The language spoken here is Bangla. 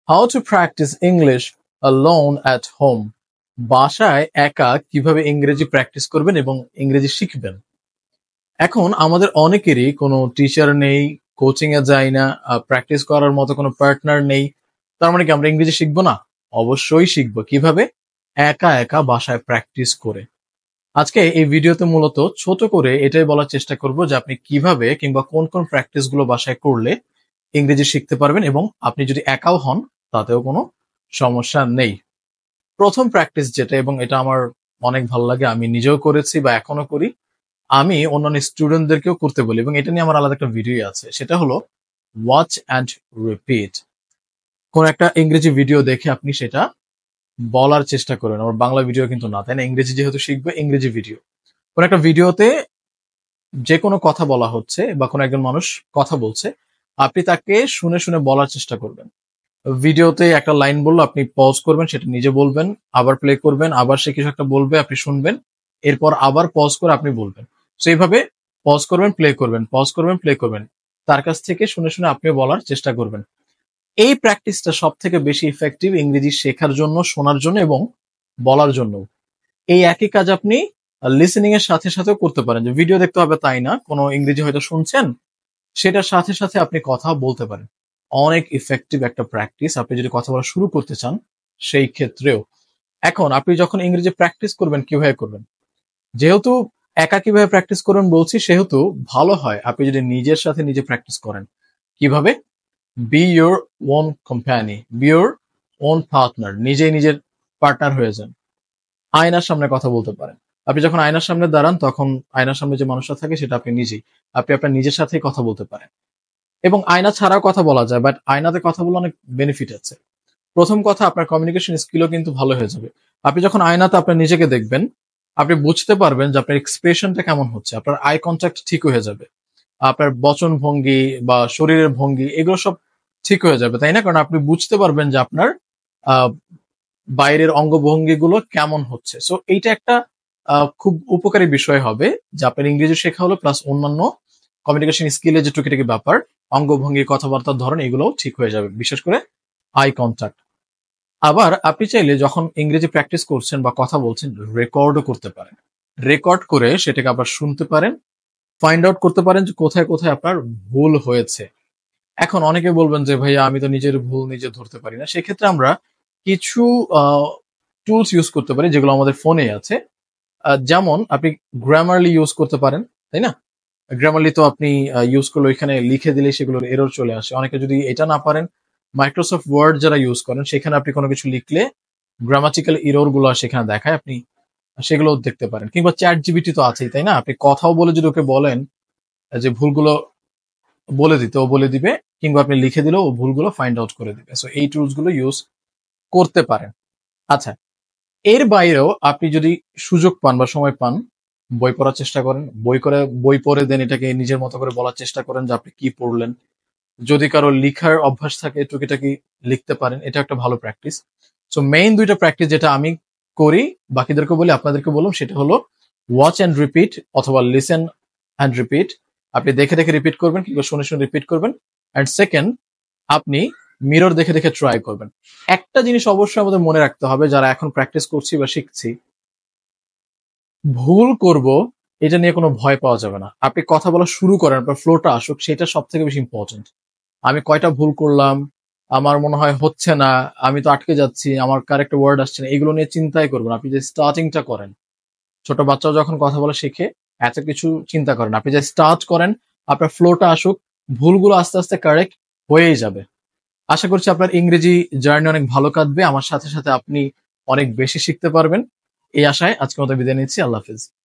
How to practice English alone at home. বাসায় একা কিভাবে ইংরেজি প্র্যাকটিস করবেন এবং ইংরেজি শিখবেন। এখন আমাদের অনেকেরই কোনো টিচার নেই, কোচিং এ যায় না, প্র্যাকটিস করার মতো কোনো পার্টনার নেই। তার মানে কি আমরা ইংরেজি শিখবো না? অবশ্যই শিখবো। কিভাবে? একা একা বাসায় প্র্যাকটিস করে। আজকে এই ভিডিওতে মূলত ছোট করে এটাই বলার চেষ্টা করব যে আপনি কিভাবে কিংবা কোন কোন প্র্যাকটিস গুলো বাসায় করলে ইংরেজি শিখতে পারবেন এবং আপনি যদি একাও হন তাতেও কোনো সমস্যা নেই। প্রথম প্র্যাকটিস যেটা, এবং এটা আমার অনেক ভালো লাগে, আমি নিজেও করেছি বা এখনো করি, আমি অন্যান্য স্টুডেন্টদেরকেও করতে বলি এবং এটা নিয়ে আমার আলাদা একটা ভিডিও আছে। সেটা হলো ওয়াচ অ্যান্ড রিপিট। কোন একটা ইংরেজি ভিডিও দেখে আপনি সেটা বলার চেষ্টা করেন। আমার বাংলা ভিডিও কিন্তু না, তাই না? ইংরেজি যেহেতু শিখবে, ইংরেজি ভিডিও। কোন একটা ভিডিওতে যে কোনো কথা বলা হচ্ছে বা কোনো একজন মানুষ কথা বলছে, আপনি তাকে শুনে শুনে বলার চেষ্টা করবেন। ভিডিওতে একটা লাইন বললো, আপনি পজ করবেন, সেটা নিজে বলবেন, আবার প্লে করবেন, আবার সে কিছু একটা বলবে, আপনি শুনবেন, এরপর আবার পজ করে আপনি বলবেন। তো এইভাবে পজ করবেন, প্লে করবেন, পজ করবেন, প্লে করবেন, তার কাছ থেকে শুনে শুনে আপনি বলার চেষ্টা করবেন। এই প্র্যাকটিসটা সব থেকে বেশি ইফেক্টিভ ইংরেজি শেখার জন্য, শোনার জন্য এবং বলার জন্য। এই একই কাজ আপনি লিসেনিং এর সাথে সাথেও করতে পারেন। যে ভিডিও দেখতে হবে তাই না, কোনো ইংরেজি হয়তো শুনছেন, সেটার সাথে সাথে আপনি কথা বলতে পারেন। অনেক ইফেক্টিভ একটা প্র্যাকটিস আপনি যদি কথা বলা শুরু করতে চান সেই ক্ষেত্রেও। এখন আপনি যখন ইংরেজি প্র্যাকটিস করবেন, কিভাবে করবেন? যেহেতু একা কিভাবে প্র্যাকটিস করবেন বলছি, সেহেতু ভালো হয় আপনি যদি নিজের সাথে নিজে প্র্যাকটিস করেন। কিভাবে? B your own company, B your own partner. নিজেই নিজের পার্টনার হয়ে যান। আয়নার সামনে কথা বলতে পারেন। আপনি যখন আয়নার সামনে দাঁড়ান, তখন আয়নার সামনে যে মানুষটা থাকে সেটা আপনি নিজেই। আপনি আপনার নিজের সাথেই কথা বলতে পারেন। এবং আয়না ছাড়াও কথা বলা যায়, বাট আয়নাতে কথা বলে অনেক বেনিফিট আছে। প্রথম কথা, আপনার কমিউনিকেশন স্কিলও কিন্তু ভালো হয়ে যাবে। আপনি যখন আয়নাতে আপনার নিজেকে দেখবেন, আপনি বুঝতে পারবেন যে আপনার এক্সপ্রেশনটা কেমন হচ্ছে, আপনার আই কন্ট্যাক্ট ঠিক হয়ে যাবে, আপনার বচন ভঙ্গি বা শরীরের ভঙ্গি এগুলো সব ঠিক হয়ে যাবে, তাই না? কারণ আপনি বুঝতে পারবেন যে আপনার আহ, বাইরের অঙ্গভঙ্গিগুলো কেমন হচ্ছে। সো এইটা একটা খুব উপকারী বিষয় হবে যে আপনার ইংরেজি শেখা হলো, প্লাস অন্যান্য কমিউনিকেশন স্কিলের যে টুকিটাকি ব্যাপার, অঙ্গভঙ্গি, কথাবার্তার ধরন, এগুলোও ঠিক হয়ে যাবে, বিশেষ করে আই কন্ট্যাক্ট। আবার আপনি চাইলে যখন ইংরেজি প্র্যাকটিস করছেন বা কথা বলছেন, রেকর্ডও করতে পারেন। রেকর্ড করে সেটাকে আবার শুনতে পারেন, ফাইন্ড আউট করতে পারেন যে কোথায় কোথায় আপনার ভুল হয়েছে। এখন অনেকে বলবেন যে ভাইয়া আমি তো নিজের ভুল নিজে ধরতে পারি না। সেক্ষেত্রে আমরা কিছু টুলস ইউজ করতে পারি যেগুলো আমাদের ফোনে আছে। যেমন আপনি গ্রামারলি ইউজ করতে পারেন, তাই না? গ্রামারলি তো আপনি ইউজ করলে ওইখানে লিখে দিলে সেগুলোর এরর চলে আসে। অনেকে যদি এটা না পারেন, মাইক্রোসফট ওয়ার্ড যারা ইউজ করেন, সেখানে আপনি কোনো কিছু লিখলে গ্রামাটিক্যাল এরর গুলো সেখানে দেখায়, আপনি সেগুলো দেখতে পারেন। কিংবা চ্যাট জিপিটি তো আছেই, তাই না? আপনি কথাও বলে যদি ওকে বলেন যে ভুলগুলো বলে দিতে, ও বলে দিবে, কিংবা আপনি লিখে দিলেও ও ভুলগুলো ফাইন্ড আউট করে দিবে। সো এই টুলস গুলো ইউজ করতে পারেন। আচ্ছা, এর বাইরেও আপনি যদি সুযোগ পান বা সময় পান, বই পড়ার চেষ্টা করেন। বই পড়ে দেন এটাকে নিজের মতো করে বলার চেষ্টা করেন যে আপনি কি পড়লেন। যদি কারো লিখার অভ্যাস থাকে, টুকিটাকি লিখতে পারেন, এটা একটা ভালো প্র্যাকটিস। সো মেইন দুইটা প্র্যাকটিস যেটা আমি করি, বাকিদেরকে বলি, আপনাদেরকে বললাম, সেটা হলো ওয়াচ অ্যান্ড রিপিট অথবা লিসেন অ্যান্ড রিপিট। আপনি দেখে দেখে রিপিট করবেন কিংবা শুনে শুনে রিপিট করবেন। অ্যান্ড সেকেন্ড, আপনি মিরর দেখে দেখে ট্রাই করবেন। একটা জিনিস অবশ্যই আমাদের মনে রাখতে হবে, যারা এখন প্র্যাকটিস করছি বা শিখছি, ভুল করব এটা নিয়ে কোনো ভয় পাওয়া যাবে না। আপনি কথা বলা শুরু করেন, আপনার ফ্লোটা আসুক, সেটা সব থেকে বেশি ইম্পর্টেন্ট। আমি কয়টা ভুল করলাম, আমার মনে হয় হচ্ছে না, আমি তো আটকে যাচ্ছি, আমার কারেক্ট ওয়ার্ড আসছে না, এগুলো নিয়ে চিন্তাই করবেন। আপনি যে স্টার্টিংটা করেন, ছোট বাচ্চাও যখন কথা বলা শিখে এত কিছু চিন্তা করেন, আপনি যে স্টার্ট করেন, আপনার ফ্লোটা আসুক, ভুলগুলো আস্তে আস্তে কারেক্ট হয়েই যাবে। আশা করছি আপনার ইংরেজি জার্নি অনেক ভালো কাটবে, আমার সাথে সাথে আপনি অনেক বেশি শিখতে পারবেন। এই আশায় আজকের মতো বিদায় নিচ্ছি। আল্লাহ হাফিজ।